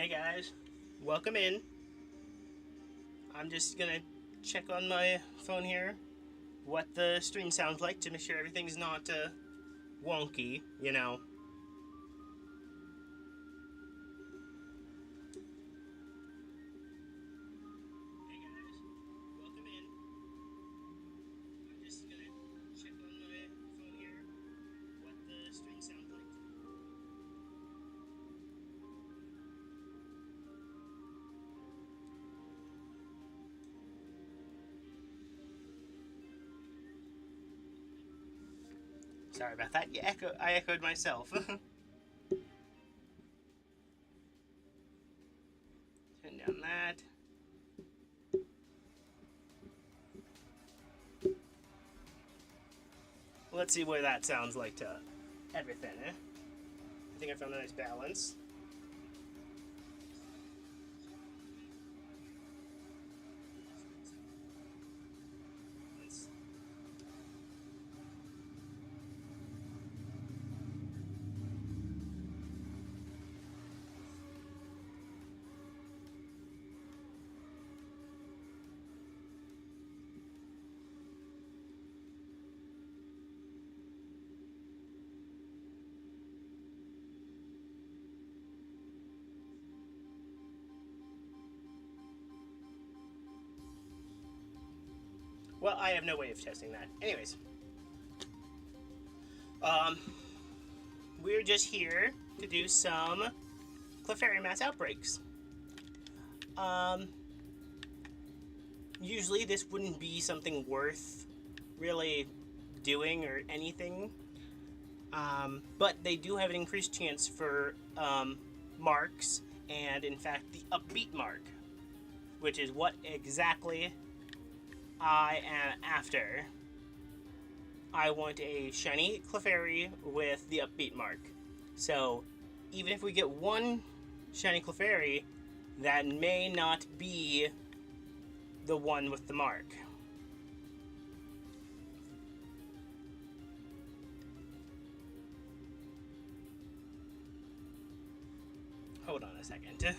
Hey guys, welcome in. I'm just gonna check on my phone here what the stream sounds like to make sure everything's not wonky, you know. Hey guys, welcome in. I'm just gonna check on my phone here what the stream sounds like. Sorry about that. I echoed myself. Turn down that. Let's see what that sounds like to everything, eh? I think I found a nice balance. Well, I have no way of testing that. Anyways, we're just here to do some clefairy mass outbreaks. Usually this wouldn't be something worth really doing or anything, but they do have an increased chance for marks, and in fact the upbeat mark, which is what exactly I am after. I want a shiny clefairy with the upbeat mark. So even if we get one shiny clefairy, that may not be the one with the mark. Hold on a second.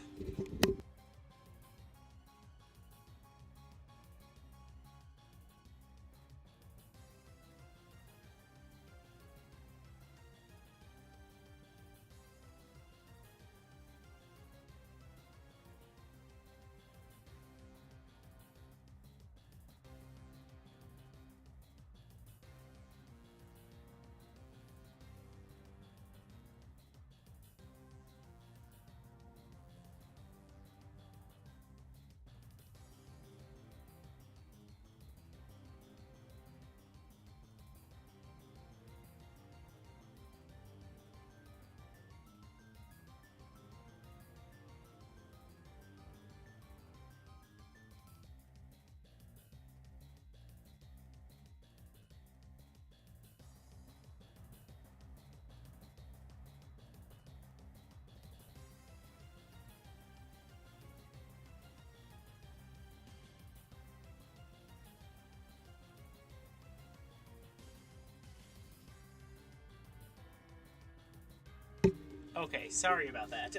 Okay, sorry about that.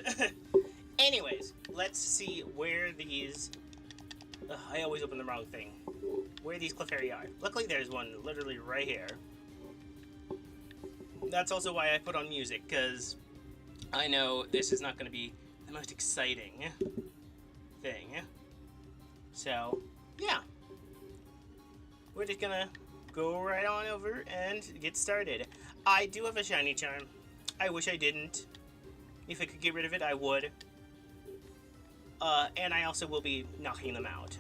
Anyways, let's see where these... Ugh, I always open the wrong thing. Where these clefairy are. Luckily there's one literally right here. That's also why I put on music, because I know this is not going to be the most exciting thing. So, yeah. We're just gonna go right on over and get started. I do have a shiny charm. I wish I didn't. If I could get rid of it, I would. And I also will be knocking them out.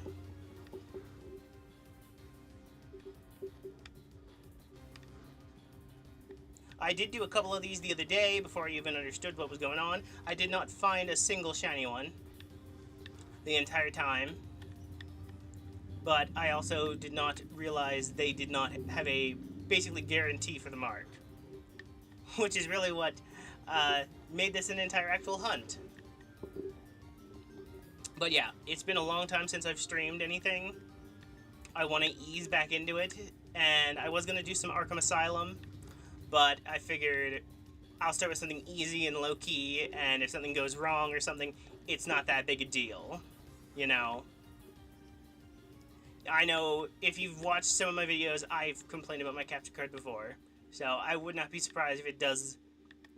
I did do a couple of these the other day before I even understood what was going on. I did not find a single shiny one the entire time. But I also did not realize they did not have a basically guarantee for the mark. Which is really what made this an entire actual hunt. But yeah, it's been a long time since I've streamed anything. I want to ease back into it, and I was going to do some Arkham Asylum, but I figured I'll start with something easy and low-key, and if something goes wrong or something, it's not that big a deal, you know. I know if you've watched some of my videos, I've complained about my capture card before, so I would not be surprised if it does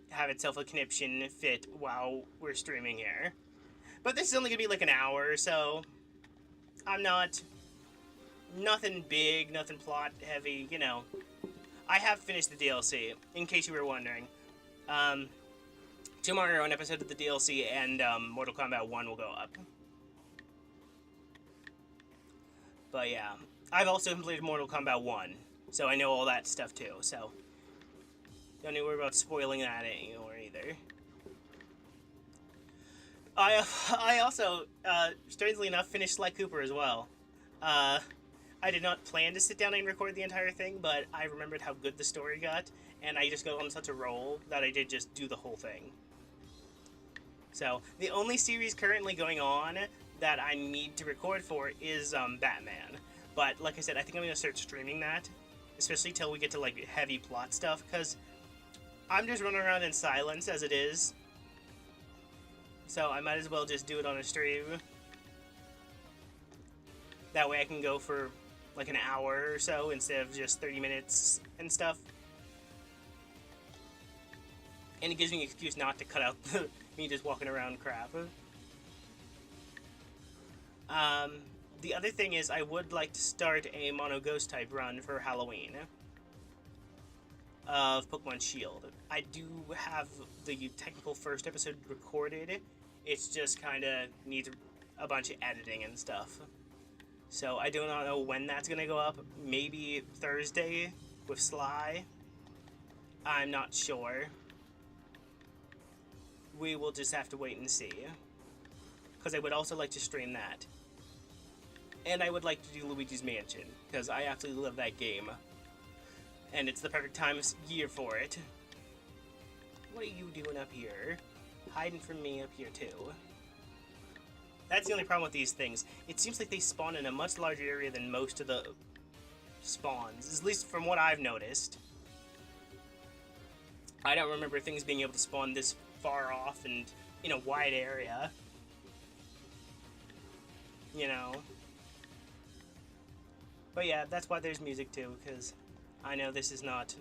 have itself a conniption fit while we're streaming here. But this is only gonna be like an hour, so I'm not... nothing big, nothing plot heavy, you know. I have finished the DLC, in case you were wondering. Tomorrow an episode of the DLC and Mortal Kombat 1 will go up. But yeah, I've also completed Mortal Kombat 1, so I know all that stuff too, so don't need to worry about spoiling that anymore either. I also, strangely enough, finished Sly Cooper as well. I did not plan to sit down and record the entire thing, but I remembered how good the story got, and I just got on such a roll that I did just do the whole thing. So, the only series currently going on that I need to record for is Batman. But, like I said, I think I'm going to start streaming that, especially till we get to, like, heavy plot stuff, because I'm just running around in silence as it is. So, I might as well just do it on a stream. That way I can go for like an hour or so instead of just 30 minutes and stuff. And it gives me an excuse not to cut out me just walking around crap. The other thing is I would like to start a mono ghost type run for Halloween of Pokemon Shield. I do have the technical first episode recorded. It's just kind of needs a bunch of editing and stuff. So I do not know when that's going to go up. Maybe Thursday with Sly. I'm not sure. We will just have to wait and see. Because I would also like to stream that. And I would like to do Luigi's Mansion. Because I absolutely love that game. And it's the perfect time of year for it. What are you doing up here? Hiding from me up here too. That's the only problem with these things. It seems like they spawn in a much larger area than most of the spawns, at least from what I've noticed. I don't remember things being able to spawn this far off and in a wide area. You know. But yeah, that's why there's music too, because I know this is not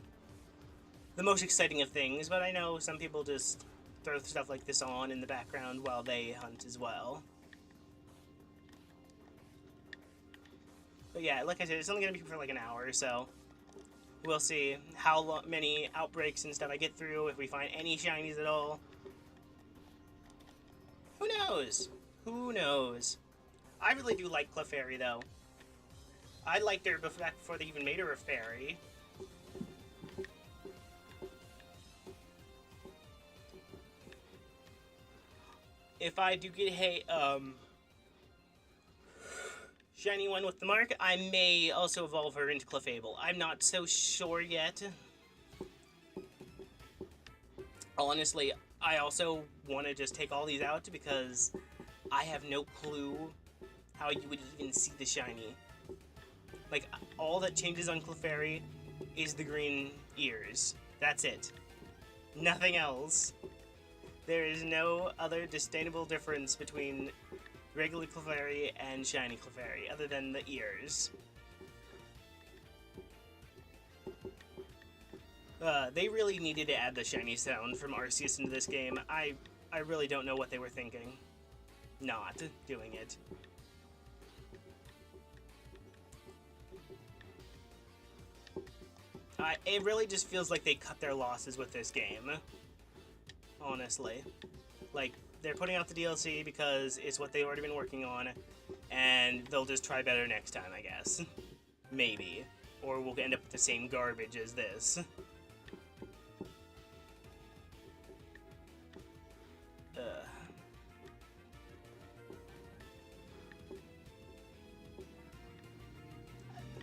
the most exciting of things, but I know some people just throw stuff like this on in the background while they hunt as well. But yeah, like I said, it's only going to be for like an hour or so. We'll see how many outbreaks and stuff I get through, if we find any shinies at all. Who knows? Who knows? I really do like Clefairy, though. I liked her back before they even made her a fairy. If I do get shiny one with the mark, I may also evolve her into Clefable. I'm not so sure yet. Honestly, I also want to just take all these out because I have no clue how you would even see the shiny. Like, all that changes on Clefairy is the green ears. That's it. Nothing else. There is no other discernible difference between regular Clefairy and shiny Clefairy, other than the ears. They really needed to add the shiny sound from Arceus into this game. I really don't know what they were thinking. Not doing it. It really just feels like they cut their losses with this game. Honestly. Like, they're putting out the DLC because it's what they've already been working on, and they'll just try better next time, I guess. Maybe. Or we'll end up with the same garbage as this.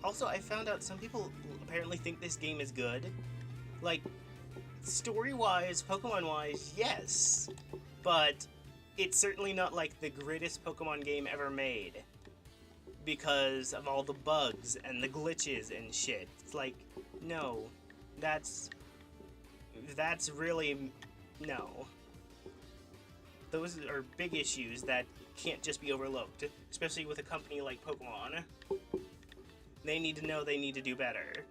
Also, I found out some people apparently think this game is good. Like, story-wise, Pokemon-wise, yes. But it's certainly not like the greatest Pokemon game ever made. Because of all the bugs and the glitches and shit. It's like, no. That's really... no. Those are big issues that can't just be overlooked, especially with a company like Pokemon. They need to know they need to do better.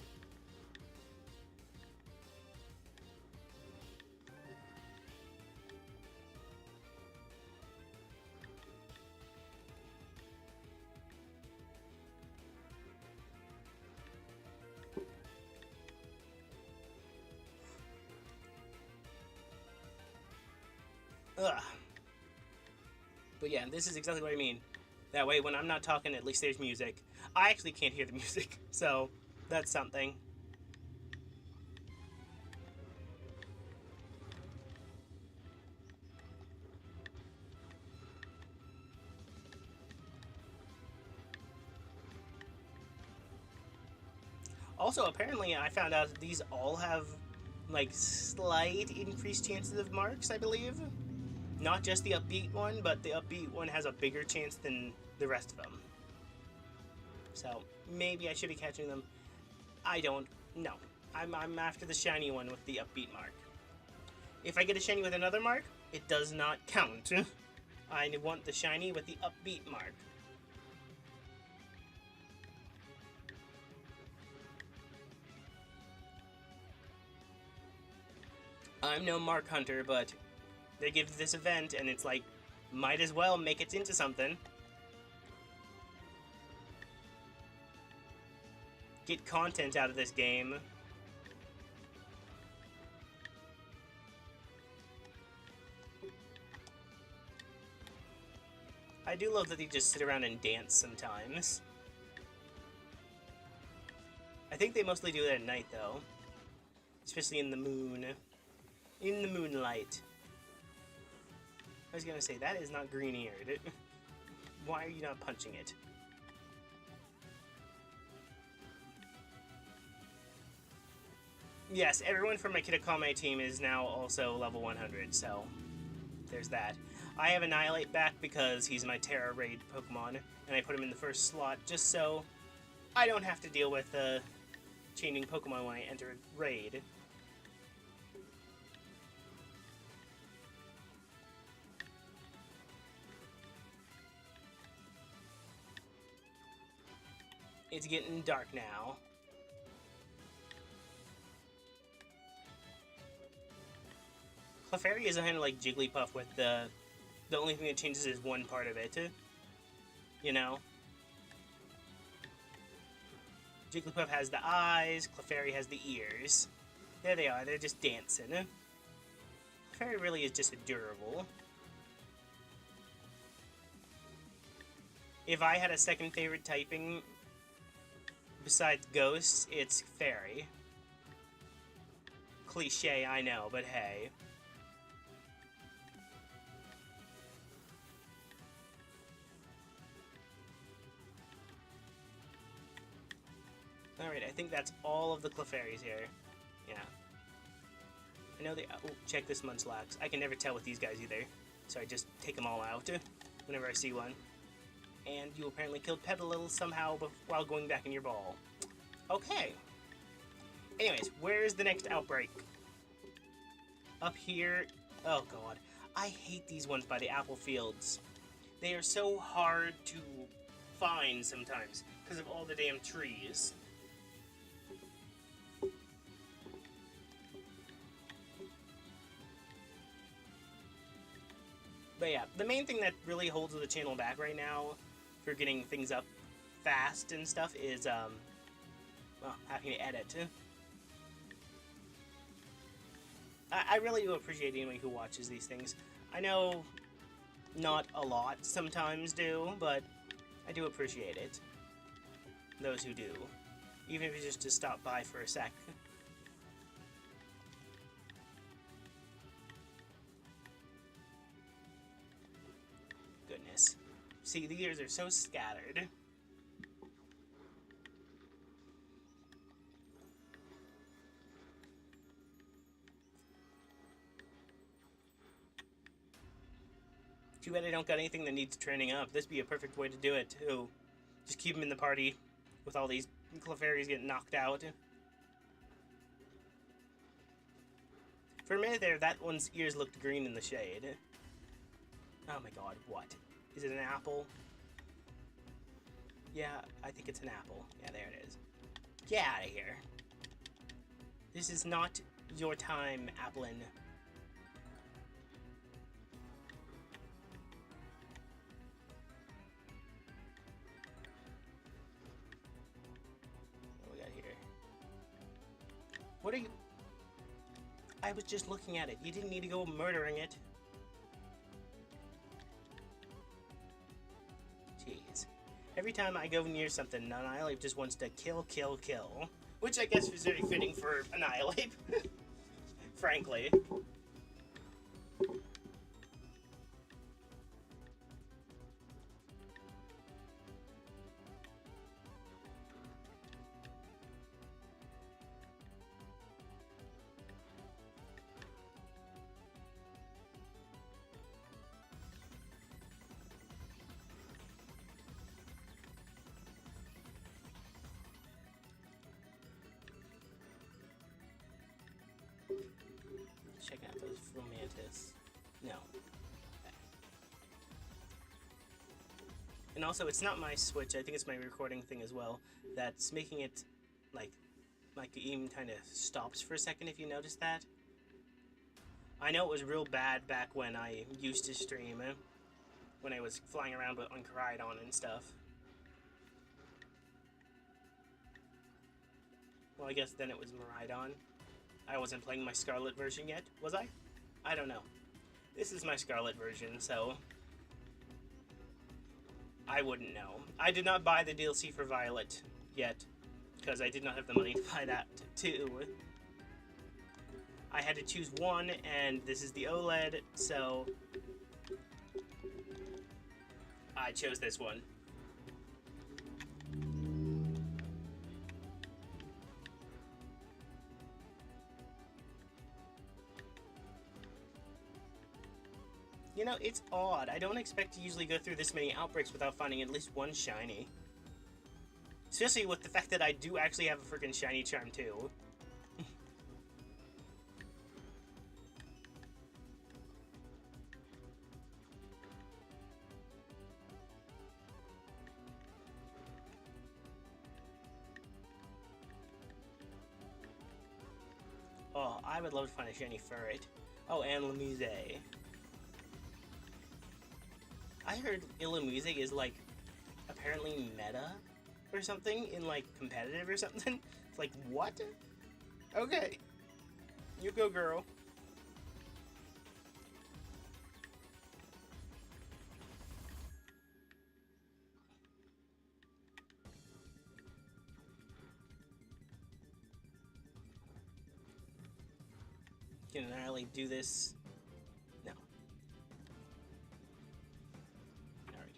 Ugh. But yeah, this is exactly what I mean. That way, when I'm not talking, at least there's music. I actually can't hear the music, so that's something. Also, apparently, I found out that these all have like slight increased chances of marks, I believe. Not just the upbeat one, but the upbeat one has a bigger chance than the rest of them. So maybe I should be catching them. I don't know. I'm after the shiny one with the upbeat mark. If I get a shiny with another mark, it does not count. I want the shiny with the upbeat mark. I'm no mark hunter, but they give this event, and it's like, might as well make it into something. Get content out of this game. I do love that they just sit around and dance sometimes. I think they mostly do that at night, though. Especially in the moon. In the moonlight. I was gonna say, that is not green-eared. Why are you not punching it? Yes, everyone from my Kitakame team is now also level 100, so there's that. I have Annihilate back because he's my Terra Raid Pokemon, and I put him in the first slot just so I don't have to deal with changing Pokemon when I enter a raid. It's getting dark now. Clefairy is kind of like Jigglypuff with the only thing that changes is one part of it. You know? Jigglypuff has the eyes, Clefairy has the ears. There they are, they're just dancing. Clefairy really is just adorable. If I had a second favorite typing besides Ghosts, it's Fairy. Cliche, I know, but hey. Alright, I think that's all of the Clefairies here. Yeah. I know they... Oh, check this Munchlax. I can never tell with these guys either. So I just take them all out whenever I see one. And you apparently killed Petalil somehow while going back in your ball. Okay. Anyways, where's the next outbreak? Up here... Oh, God. I hate these ones by the apple fields. They are so hard to find sometimes because of all the damn trees. But yeah, the main thing that really holds the channel back right now for getting things up fast and stuff is, well, having to edit. I really do appreciate anyone who watches these things. I know not a lot sometimes do, but I do appreciate it. Those who do. Even if it's just to stop by for a sec. Goodness. See, the ears are so scattered. Too bad I don't got anything that needs training up. This would be a perfect way to do it, too. Just keep them in the party with all these Clefairies getting knocked out. For a minute there, that one's ears looked green in the shade. Oh my god, what? Is it an apple? Yeah, I think it's an apple. Yeah, there it is. Get out of here. This is not your time, Applin. What we got here? What are you... I was just looking at it. You didn't need to go murdering it. Jeez. Every time I go near something, Annihilate just wants to kill, kill, kill. Which I guess is very fitting for Annihilate. Frankly. Checking out those Romantis. No. Okay. And also, it's not my Switch. I think it's my recording thing as well. That's making it like the aim kind of stops for a second. If you notice that. I know it was real bad back when I used to stream, when I was flying around on Koraidon and stuff. Well, I guess then it was Miraidon. I wasn't playing my Scarlet version yet, was I? I don't know. This is my Scarlet version, so I wouldn't know. I did not buy the DLC for Violet yet, because I did not have the money to buy that too. I had to choose one, and this is the OLED, so I chose this one. You know, it's odd. I don't expect to usually go through this many outbreaks without finding at least one shiny. Especially with the fact that I do actually have a freaking shiny charm too. Oh, I would love to find a shiny ferret. Oh, and Lamuse. I heard Illumise is like apparently meta or something in like competitive or something. It's like, what? Okay. You go, girl. Can Annihilate do this? No. Alright.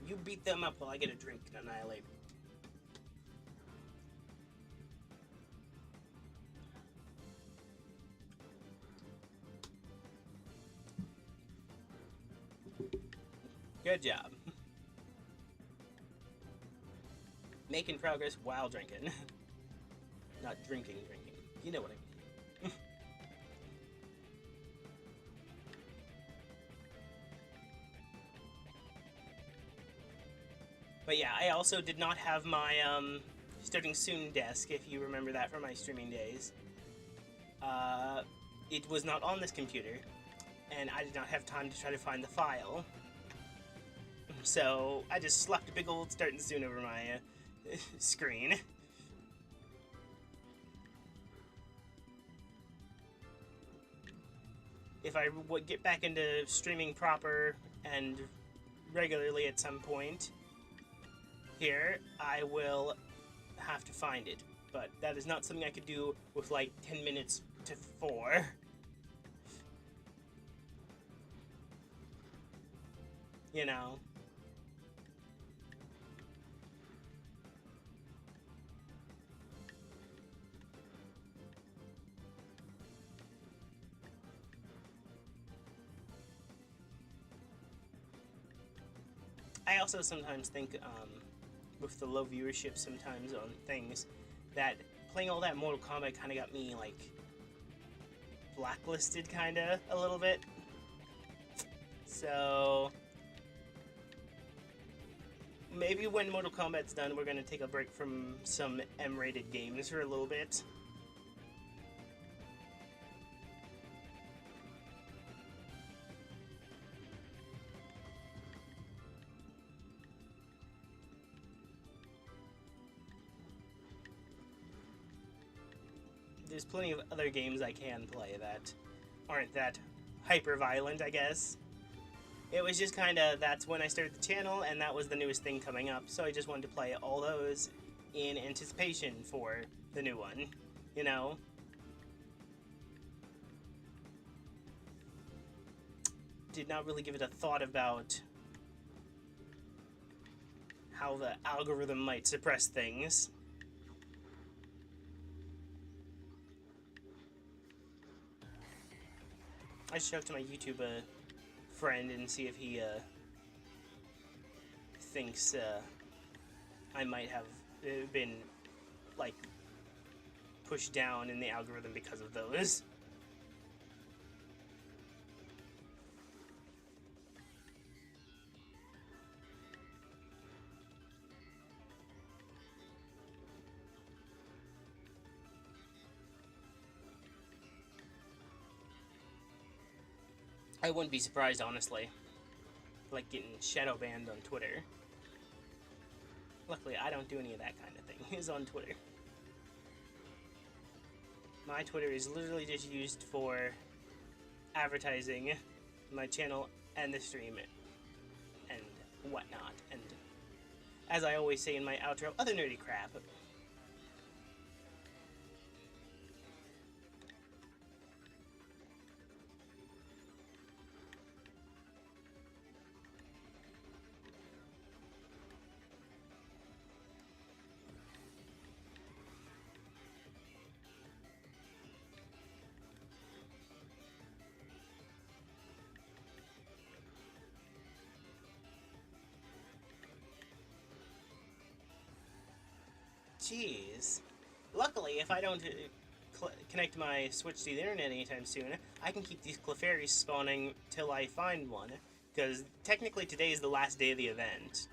You beat them up while I get a drink, Annihilate. Good job. Making progress while drinking. Not drinking. You know what I mean. But yeah, I also did not have my starting soon desk, if you remember that from my streaming days. It was not on this computer, and I did not have time to try to find the file. So I just slapped a big old starting soon over my screen. If I would get back into streaming proper and regularly at some point here, I will have to find it. But that is not something I could do with like 10 minutes to 4. You know. I also sometimes think, with the low viewership sometimes on things, that playing all that Mortal Kombat kind of got me, like, blacklisted, kind of, a little bit. So maybe when Mortal Kombat's done, we're gonna take a break from some M-rated games for a little bit. There's plenty of other games I can play that aren't that hyper violent, I guess. It was just kind of, that's when I started the channel, and that was the newest thing coming up, so I just wanted to play all those in anticipation for the new one, you know? Did not really give it a thought about how the algorithm might suppress things. I should talk to my YouTube friend and see if he thinks I might have been like pushed down in the algorithm because of those. I wouldn't be surprised, honestly. Like getting shadow banned on Twitter. Luckily, I don't do any of that kind of thing. It's on Twitter. My Twitter is literally just used for advertising my channel and the stream and whatnot. And as I always say in my outro, other nerdy crap. Jeez. Luckily, if I don't connect my Switch to the internet anytime soon, I can keep these clefairies spawning till I find one. Because technically today is the last day of the event.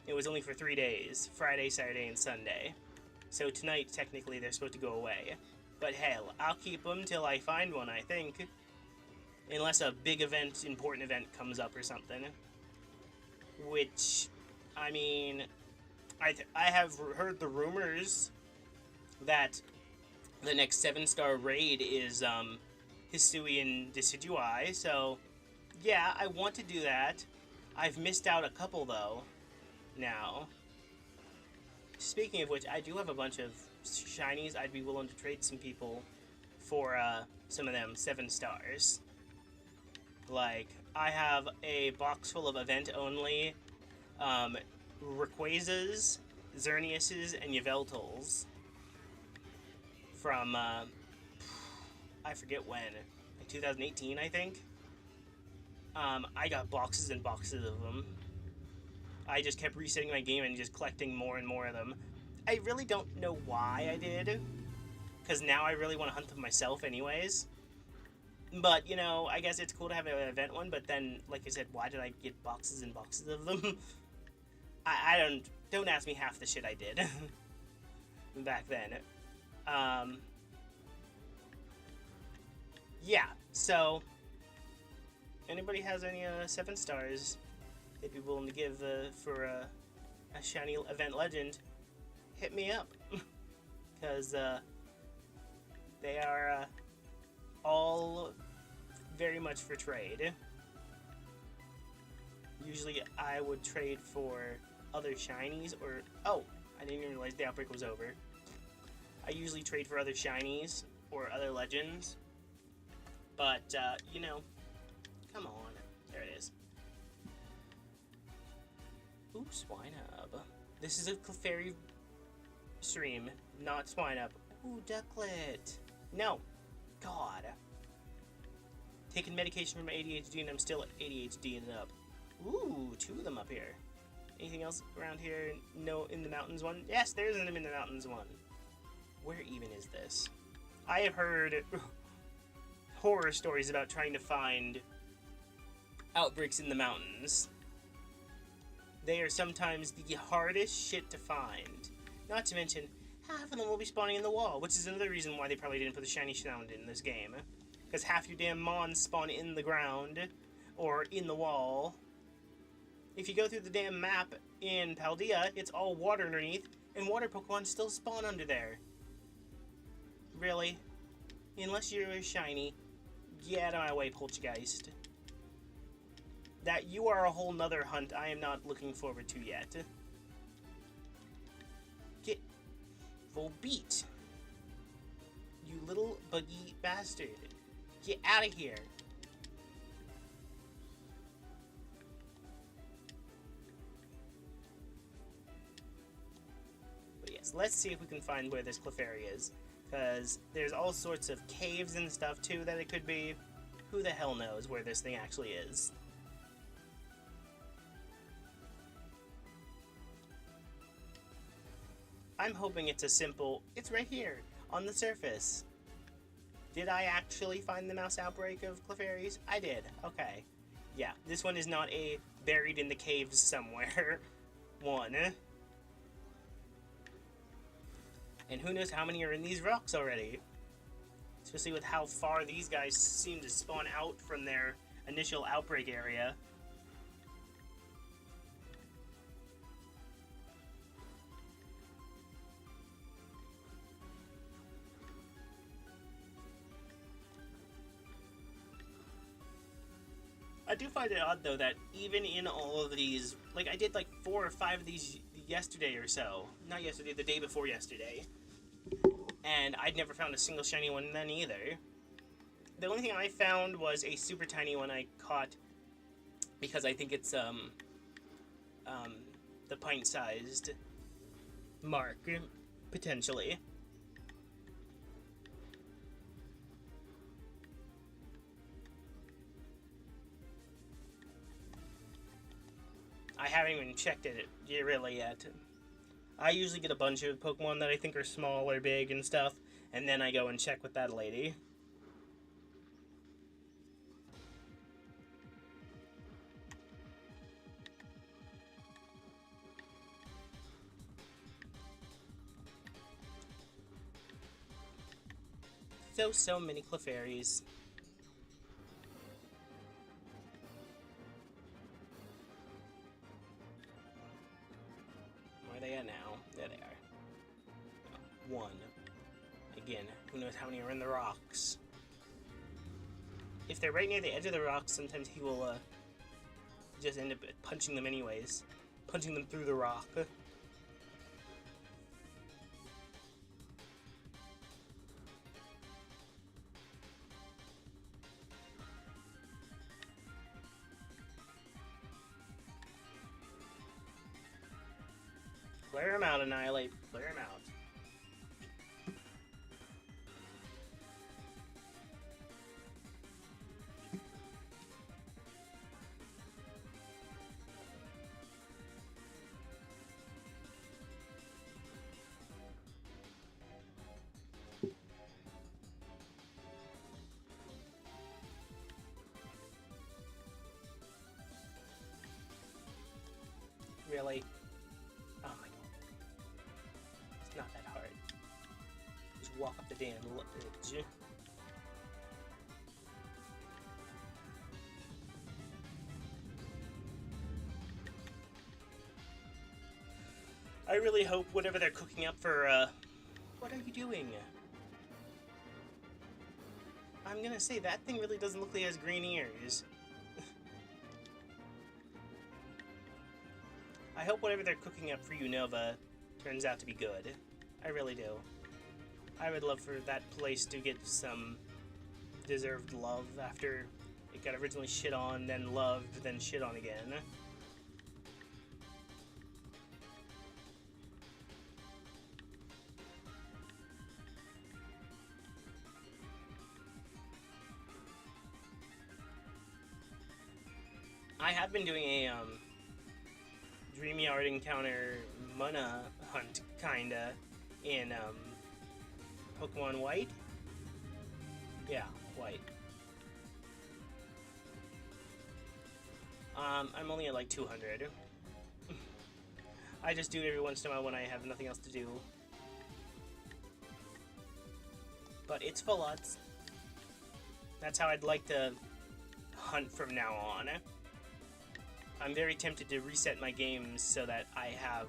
It was only for 3 days. Friday, Saturday, and Sunday. So tonight, technically, they're supposed to go away. But hell, I'll keep them till I find one, I think. Unless a big event, important event comes up or something. Which, I mean, I have heard the rumors that the next 7-star raid is Hisuian Decidui, so yeah, I want to do that. I've missed out a couple though, now. Speaking of which, I do have a bunch of shinies. I'd be willing to trade some people for some of them 7 stars. Like, I have a box full of event-only Rayquazas, Xerneases, and Yveltals from, I forget when, like 2018, I think. I got boxes and boxes of them. I just kept resetting my game and just collecting more and more of them. I really don't know why I did, because now I really want to hunt them myself anyways. But, you know, I guess it's cool to have an event one, but then, like I said, why did I get boxes and boxes of them? I don't ask me half the shit I did back then. Yeah, so anybody has any 7 stars they'd be willing to give for a shiny event legend, hit me up. Because they are all very much for trade. Usually I would trade for other shinies or... Oh, I didn't even realize the outbreak was over. I usually trade for other shinies or other legends. But, you know, come on. There it is. Ooh, Swinehub. This is a clefairy stream, not Swinehub. Ooh, Ducklet. No. God. Taking medication for my ADHD and I'm still ADHDing it up. Ooh, 2 of them up here. Anything else around here? No, in the mountains one? Yes, there's an in the mountains one. Where even is this? I have heard horror stories about trying to find outbreaks in the mountains. They are sometimes the hardest shit to find. Not to mention, half of them will be spawning in the wall, which is another reason why they probably didn't put the shiny sound in this game. Because half your damn mons spawn in the ground, or in the wall. If you go through the damn map in Paldea, it's all water underneath, and water Pokemon still spawn under there. Really? Unless you're a shiny, get out of my way, Poltergeist. That you are a whole nother hunt I am not looking forward to yet. Get full beat. You little buggy bastard. Get out of here. But yes, let's see if we can find where this clefairy is. Because there's all sorts of caves and stuff too that it could be. Who the hell knows where this thing actually is? I'm hoping it's a simple, it's right here, on the surface. Did I actually find the mouse outbreak of clefairies? I did, okay. Yeah, this one is not a buried in the caves somewhere one. And who knows how many are in these rocks already. Especially with how far these guys seem to spawn out from their initial outbreak area. I do find it odd, though, that even in all of these, like, I did, like, 4 or 5 of these yesterday or so. Not yesterday, the day before yesterday. And I'd never found a single shiny one then, either. The only thing I found was a super tiny one I caught, because I think it's, the pint-sized mark, potentially. I haven't even checked it really yet. I usually get a bunch of Pokemon that I think are small or big and stuff, and then I go and check with that lady. So many clefairies. Where are they at now? There they are. Oh, 1. Again, who knows how many are in the rocks. If they're right near the edge of the rocks, sometimes he will just end up punching them anyways. Punching them through the rock. Clear him out, Annihilate. Clear him out. Really? Oh my god. It's not that hard. Just walk up the damn edge. I really hope whatever they're cooking up for, what are you doing? I'm gonna say, that thing really doesn't look like it has green ears. I hope whatever they're cooking up for Unova turns out to be good. I really do. I would love for that place to get some deserved love after it got originally shit on, then loved, then shit on again. I have been doing a, Dreamyard Encounter Mana hunt, kinda, in, Pokemon White? Yeah, White. I'm only at like 200. I just do it every once in a while when I have nothing else to do. But it's full odds. That's how I'd like to hunt from now on. I'm very tempted to reset my games so that I have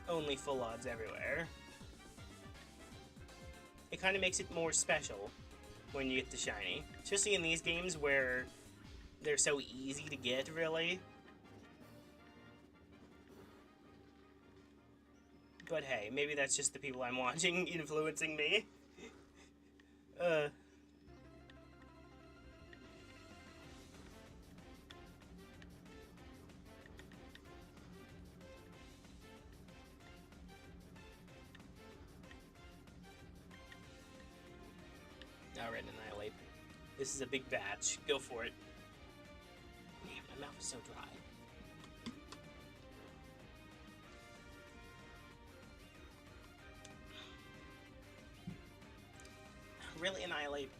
only full odds everywhere. It kind of makes it more special when you get the shiny. Especially in these games where they're so easy to get, really. But hey, maybe that's just the people I'm watching influencing me. Alright, Annihilate. This is a big batch. Go for it. Man, my mouth is so dry. Really, Annihilate.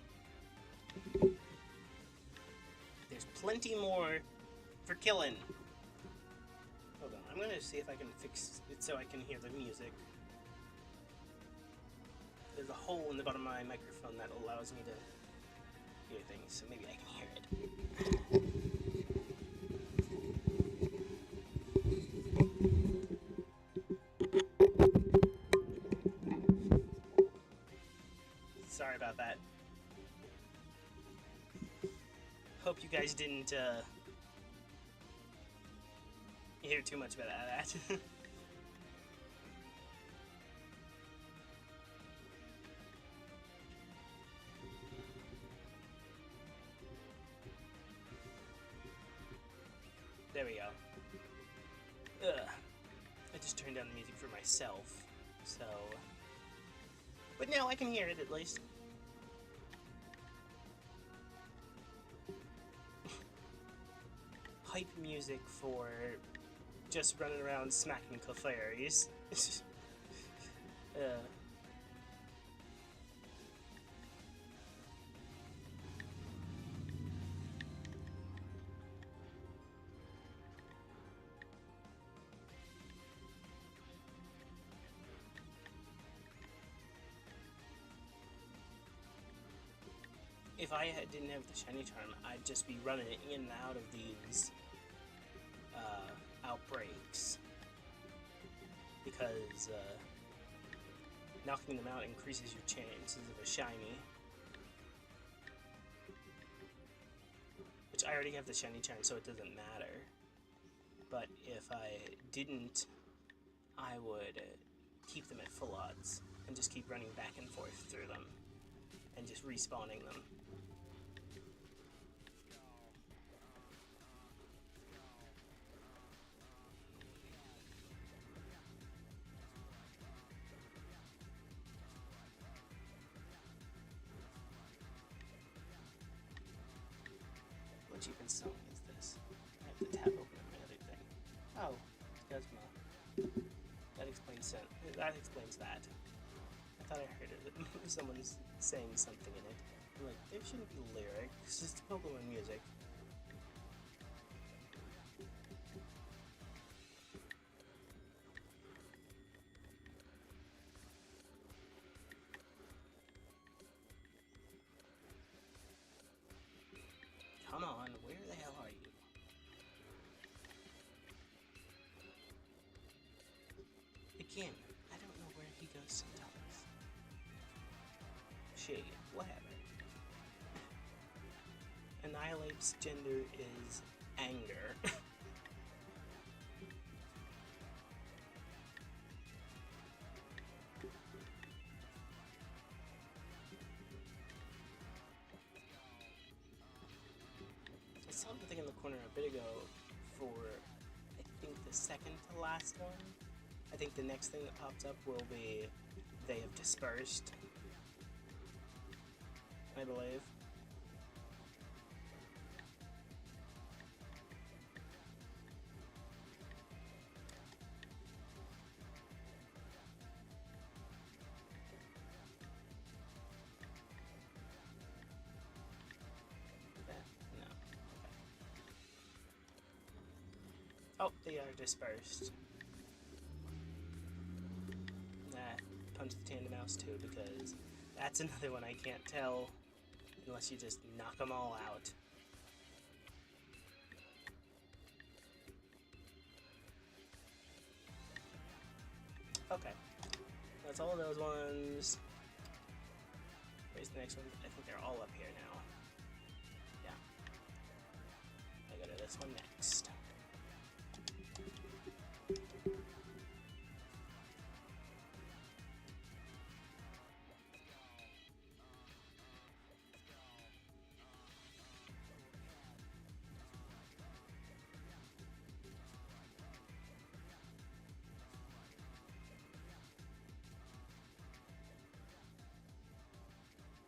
There's plenty more for killing. Hold on, I'm gonna see if I can fix it so I can hear the music. There's a hole in the bottom of my microphone that allows me to hear things, so maybe I can hear it. Sorry about that. Hope you guys didn't hear too much about that. There we go. I just turned down the music for myself, so... But now I can hear it, at least. Hype music for just running around smacking clefairies. If I didn't have the shiny charm, I'd just be running in and out of these outbreaks, because knocking them out increases your chances of a shiny. Which I already have the shiny charm, so it doesn't matter. But if I didn't, I would keep them at full odds and just keep running back and forth through them and just respawning them. What cheapest song is this? I have to tab open my other thing. Oh, Guzma. That explains that. I thought I heard it. Someone's saying something in it. I'm like, there shouldn't be lyrics. It's just Pokemon music. Come on, where the hell are you? Again, I don't know where he goes sometimes. She, whatever. Annihilate's gender is anger. I saw something in the corner a bit ago for, I think, the second to last one. I think the next thing that pops up will be they have dispersed, I believe. No. Oh, they are dispersed. Punch the tandem mouse too, because that's another one I can't tell unless you just knock them all out. Okay, that's all of those ones. Where's the next one? I think they're all up here now. Yeah. I go to this one next.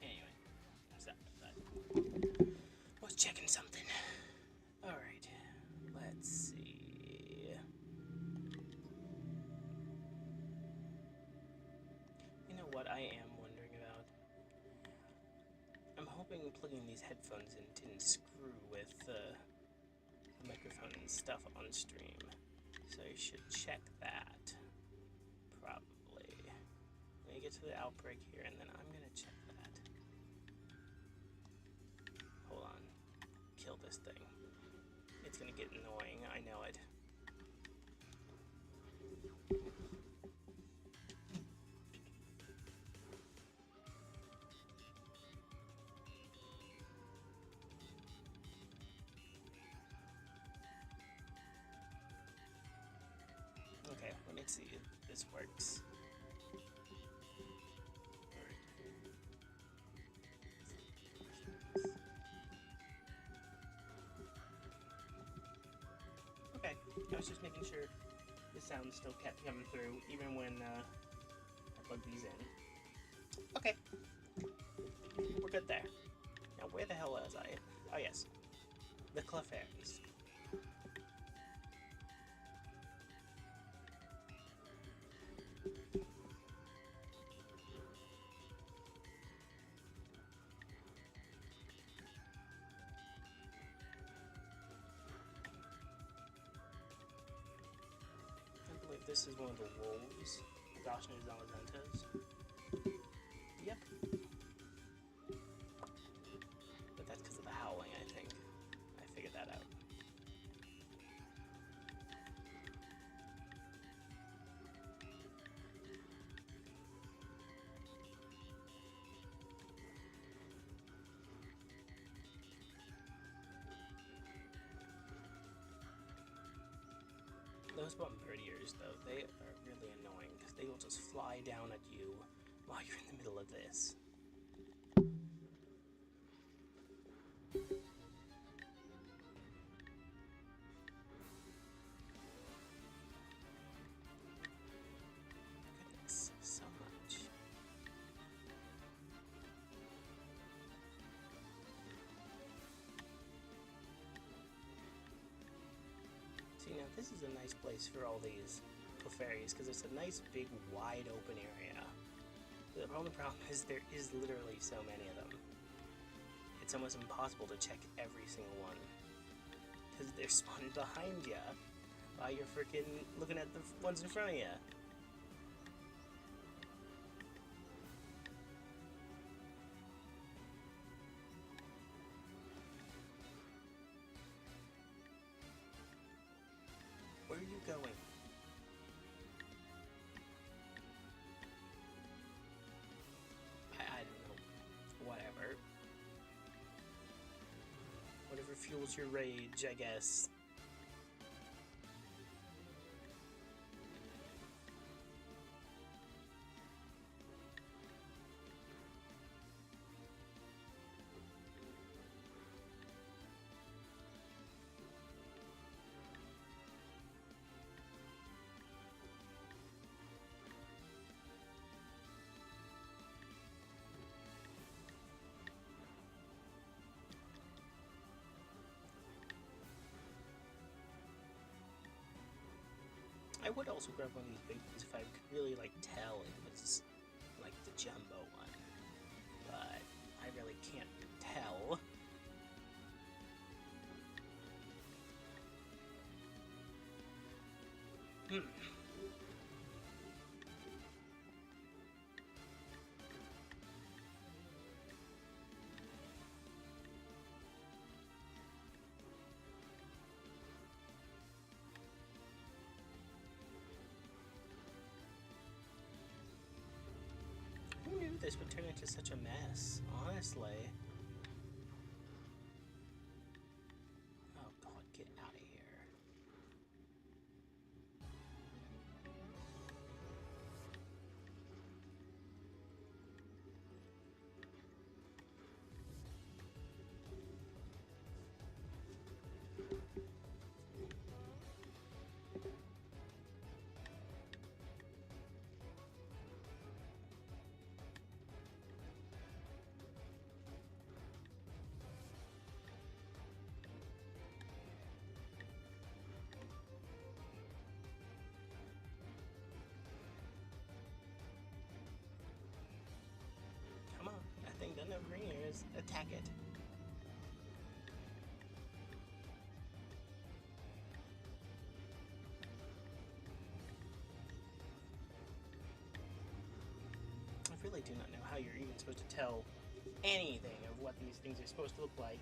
Anyway, sorry about that. Was checking something. Alright, let's see. You know what I am wondering about? I'm hoping plugging these headphones in didn't screw with the microphone and stuff on stream. So I should check that. Probably. Let me get to the outbreak here and then I'm gonna check that. Hold on. Kill this thing. It's gonna get annoying, I know it. Okay, let me see if this works. Okay, I was just making sure the sound still kept coming through, even when I plugged these in. Okay, we're good there. Now, where the hell was I? Oh yes, the clefairies. I believe this is one of the wolves. Gosh knows Alexantas. Yep. But that's because of the howling, I think. I figured that out. Those button birdiers, though, they are really annoying because they will just fly down at you while you're in the middle of this. Goodness, so much. See, now this is a nice place for all these clefairies because it's a nice, big, wide open area. The only problem is there is literally so many of them. It's almost impossible to check every single one because they're spawning behind you while you're freaking looking at the ones in front of you. Where are you going? I don't know. Whatever. Whatever fuels your rage, I guess. I would also grab one of these big ones if I could really, like, tell it was, like, the jumbo one. But I really can't tell. Hmm. Who knew this would turn into such a mess, honestly? Oh god, get out of here. Come on, that thing doesn't have green ears. Attack it. I really do not know how you're even supposed to tell anything of what these things are supposed to look like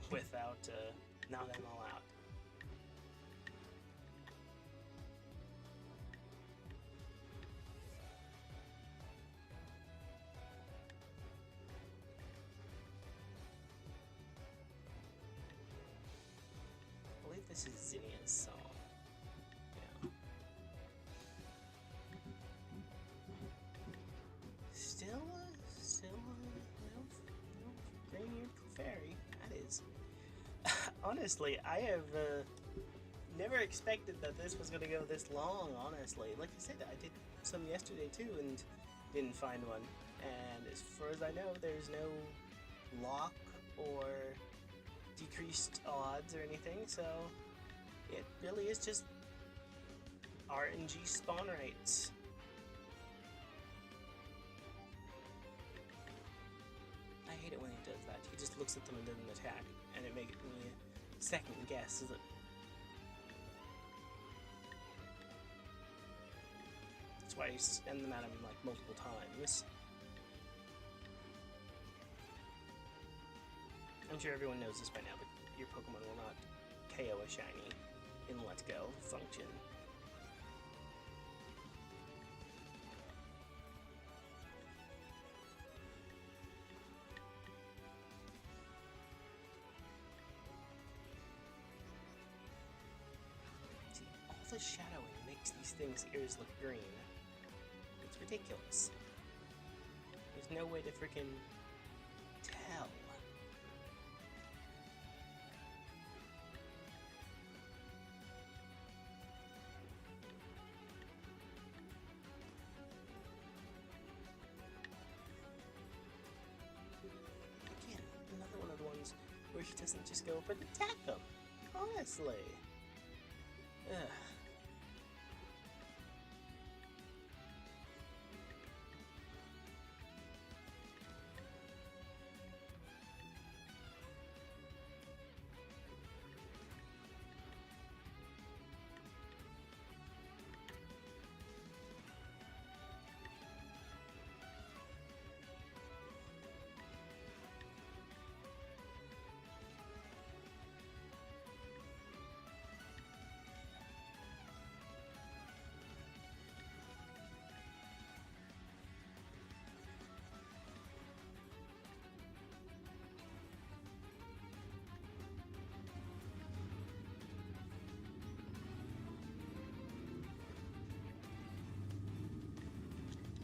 without knocking them all out. I believe this is Zinnia's song. Yeah. Still, green-eared clefairy. That is. Honestly, I have never expected that this was going to go this long, honestly. Like I said, I did some yesterday too and didn't find one. And as far as I know, there's no lock or decreased odds or anything, so it really is just RNG spawn rates. I hate it when he does that. He just looks at them and doesn't attack, and it makes me second guess. Is it? That's why you send them at him like multiple times. I'm sure everyone knows this by now, but your Pokemon will not KO a shiny in Let's Go function. See, all the shadowing makes these things' ears look green. It's ridiculous. There's no way to freaking tell. Again, another one of the ones where he doesn't just go up and attack them. Honestly. Ugh.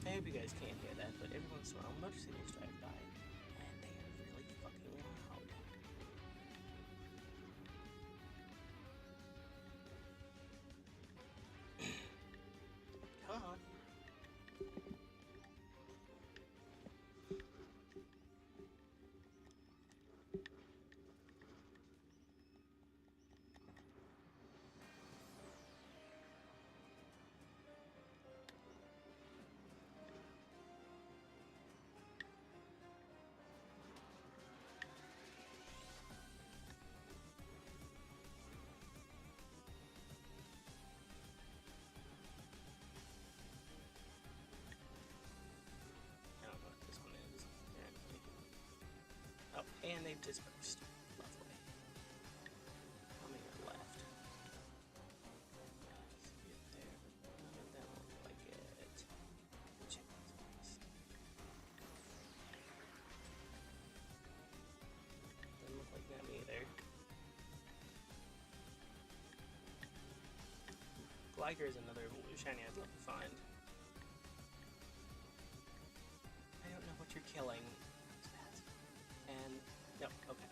I hope you guys can't hear that, but every once in a while motorcycles drive by, and they are really fucking loud. Come on. And they've dispersed. Lovely. On your left. Get there, but that won't look like it. Check this. Doesn't look like them either. Gliker is another shiny I'd love to find. I don't know what you're killing. And no, okay.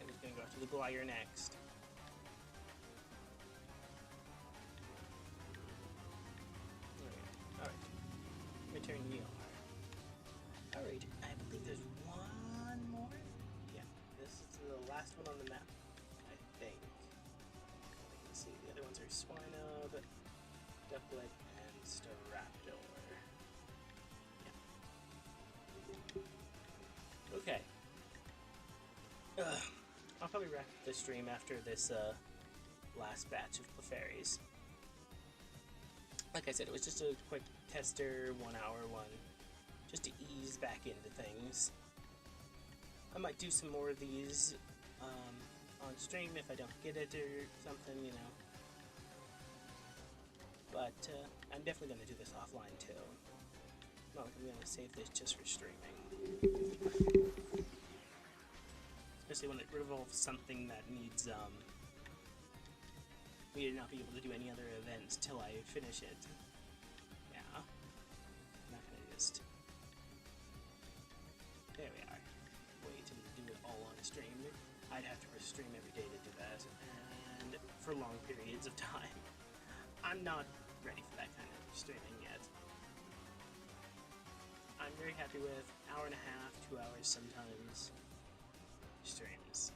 I was gonna go after the Glider next. Alright. Return ER. Alright, I believe there's one more? Yeah, this is the last one on the map, I think. You can see the other ones are Swinub, Ducklet, and Staraptor. Yeah. Okay. I'll probably wrap up the stream after this last batch of clefairies. Like I said, it was just a quick tester, 1 hour one, just to ease back into things. I might do some more of these on stream if I don't get it or something, you know. But I'm definitely going to do this offline too. Not like I'm going to save this just for streaming. Especially when it involves something that needs me to not be able to do any other events till I finish it. Yeah. I'm not gonna just... There we are. Wait and do it all on stream. I'd have to stream every day to do that, and for long periods of time. I'm not ready for that kind of streaming yet. I'm very happy with hour and a half, 2 hours sometimes streams.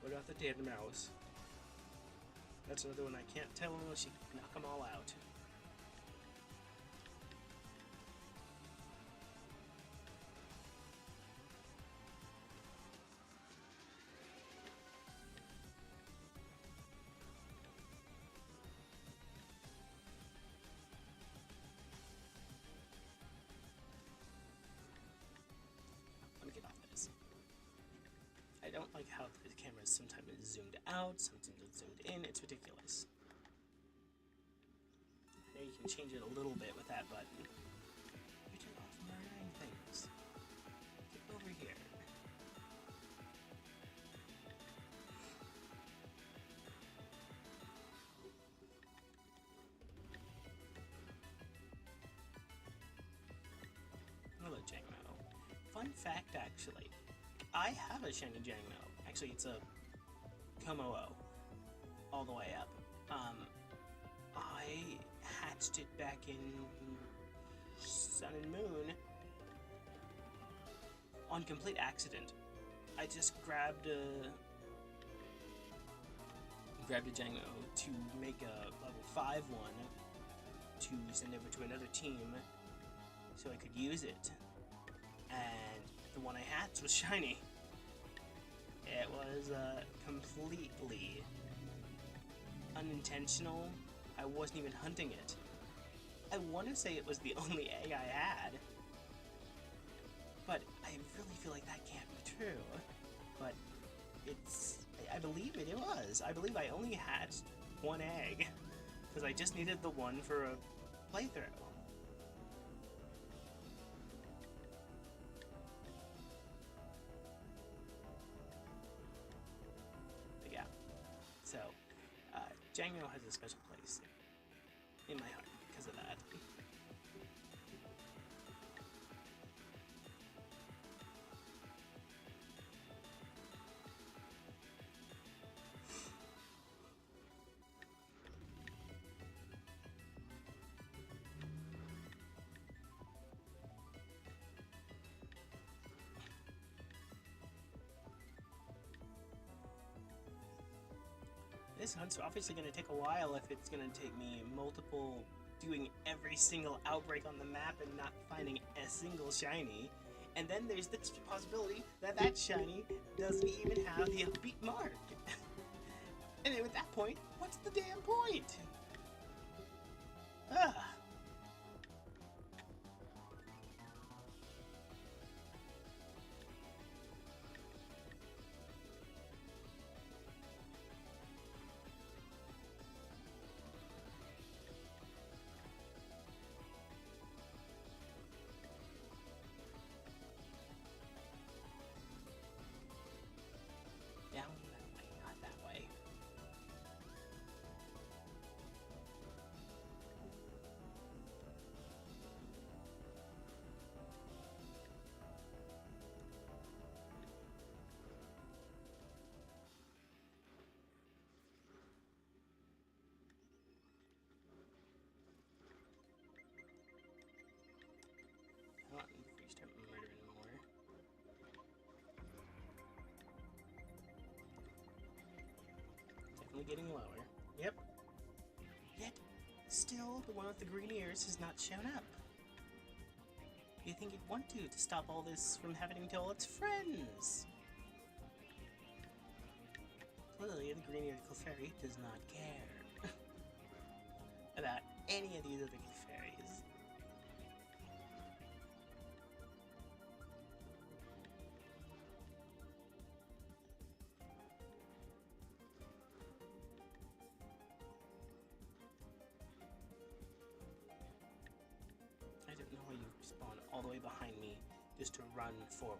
What about the dead mouse? That's another one I can't tell unless you knock them all out. Let me get off this. I don't like how the camera is sometimes zoomed out, sometimes it's zoomed in. It's ridiculous. I know you can change it a little bit with that button. You turn off murdering things. Get over here. Hello, Jangmo. Fun fact, actually. I have a shiny Jangmo. Actually, it's a Komo-o. All the way up. I hatched it back in Sun and Moon on complete accident. I just grabbed a Jangmo to make a level 5 one to send over to another team so I could use it. And the one I hatched was shiny. It was completely unintentional. I wasn't even hunting it. I want to say it was the only egg I had. But I really feel like that can't be true. But it's... I believe it was. I believe I only hatched one egg. Because I just needed the one for a playthrough. So, Jangmo has a special place in my heart because of that. This hunt's obviously going to take a while if it's going to take me doing every single outbreak on the map and not finding a single shiny. And then there's the possibility that that shiny doesn't even have the upbeat mark. And then at that point, what's the damn point? definitely getting lower. Yep. Yet, still, the one with the green ears has not shown up. You think it'd want to stop all this from happening to all its friends? Clearly, the green-eared clefairy does not care about any of these other clefairies. I don't know why you spawn all the way behind me just to run forward.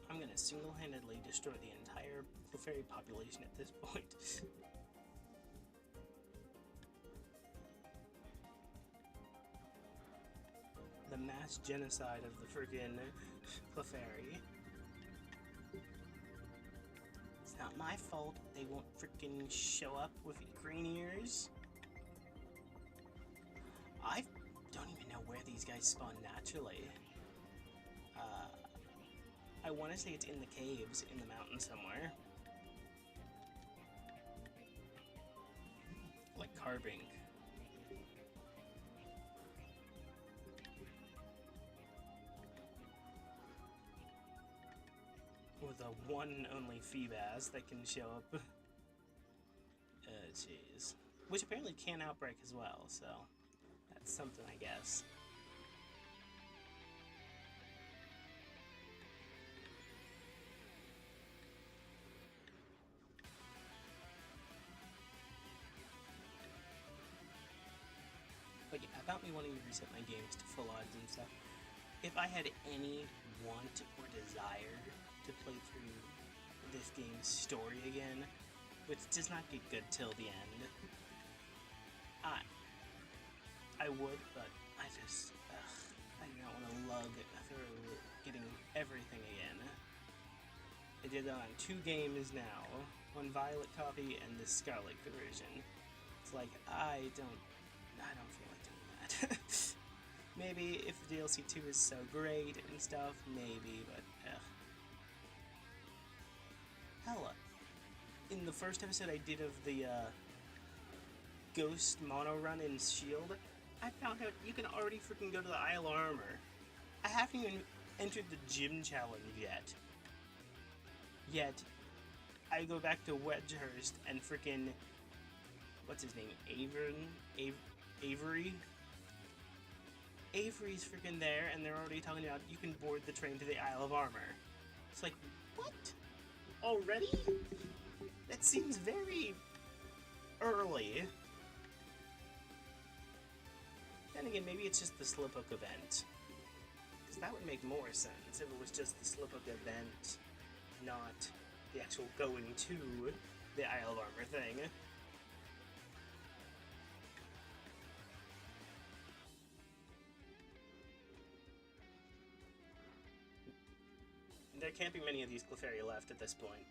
I'm gonna single-handedly destroy the entire clefairy population at this point. The mass genocide of the friggin' clefairy. It's not my fault they won't frickin' show up with green ears. I don't even know where these guys spawn naturally. I want to say it's in the caves in the mountain somewhere. Like Carbink. Or the one and only Feebas that can show up. Jeez. Which apparently can outbreak as well, so that's something, I guess. But yeah, about me wanting to reset my games to full odds and stuff. If I had any want or desire to play through this game's story again, which does not get good till the end, I would, but I just, I do not want to lug through getting everything again. I did that on 2 games now, one Violet copy and the Scarlet version. It's like, I don't feel like doing that. Maybe if the DLC 2 is so great and stuff, maybe, but hell, in the first episode I did of the Ghost Mono Run in Shield, I found out you can already freaking go to the Isle of Armor. I haven't even entered the gym challenge yet. Yet, I go back to Wedgehurst and freaking, what's his name, Avery? Avery's freaking there, and they're already talking about you can board the train to the Isle of Armor. It's like, what? Already? That seems very early. Then again, maybe it's just the Sliphook event. Because that would make more sense if it was just the Sliphook event, not the actual going to the Isle of Armor thing. There can't be many of these clefairy left at this point.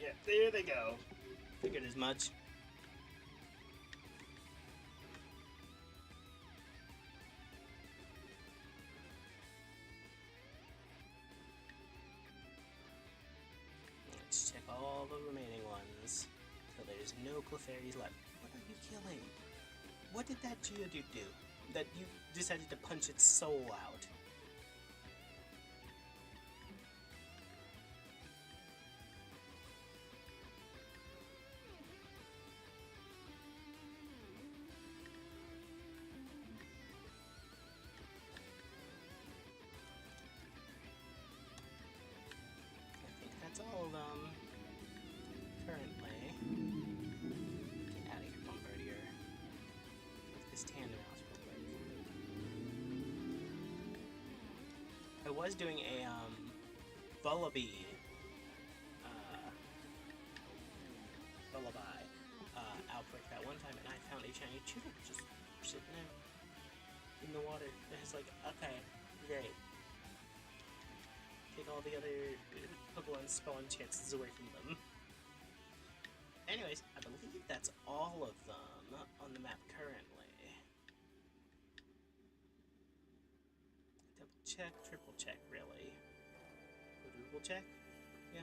Yeah, there they go. Figured as much. Let's check all the remaining ones. So there's no clefairies left. What are you killing? What did that Geodude do? That you decided to punch its soul out? That's all of them. was doing a lullaby outbreak that one time, and I found a shiny Chewtle just sitting there in the water. And it's like, okay, great. Take all the other Pokemon spawn chances away from them. Anyways, I believe that's all of them on the map currently. Double check, triple check, really. Quadruple check? Yeah.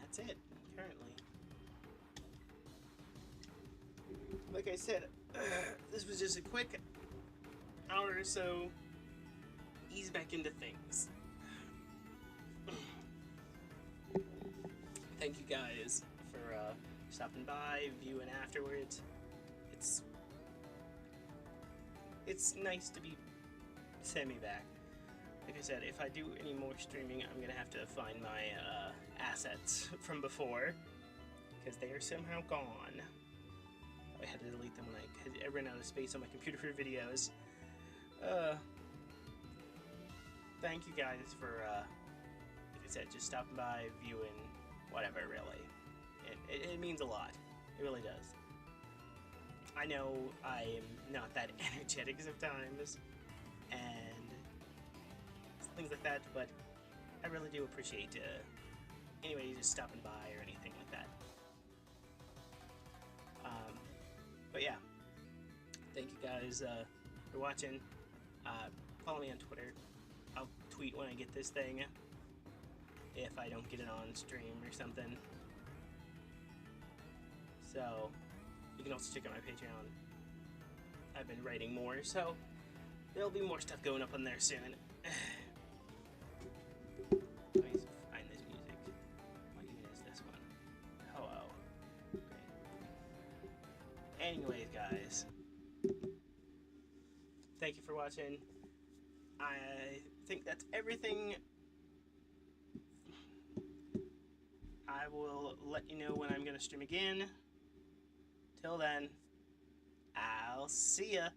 That's it, currently. Like I said, this was just a quick hour or so. Ease back into things. Thank you guys for stopping by, viewing afterwards. It's nice to be semi-back. Like I said, if I do any more streaming, I'm gonna have to find my assets from before, because they are somehow gone. I had to delete them when I ran out of space on my computer for videos. Thank you guys for, like I said, just stopping by, viewing, whatever, really. It means a lot. It really does. I know I am not that energetic sometimes, and things like that, but I really do appreciate anybody just stopping by or anything like that. But yeah, thank you guys for watching. Follow me on Twitter. I'll tweet when I get this thing, if I don't get it on stream or something. So you can also check out my Patreon. I've been writing more, so there'll be more stuff going up on there soon. Let me find this music. What even is this one? Hello. Great. Anyways, guys, thank you for watching. I think that's everything. I will let you know when I'm going to stream again. Till then, I'll see ya.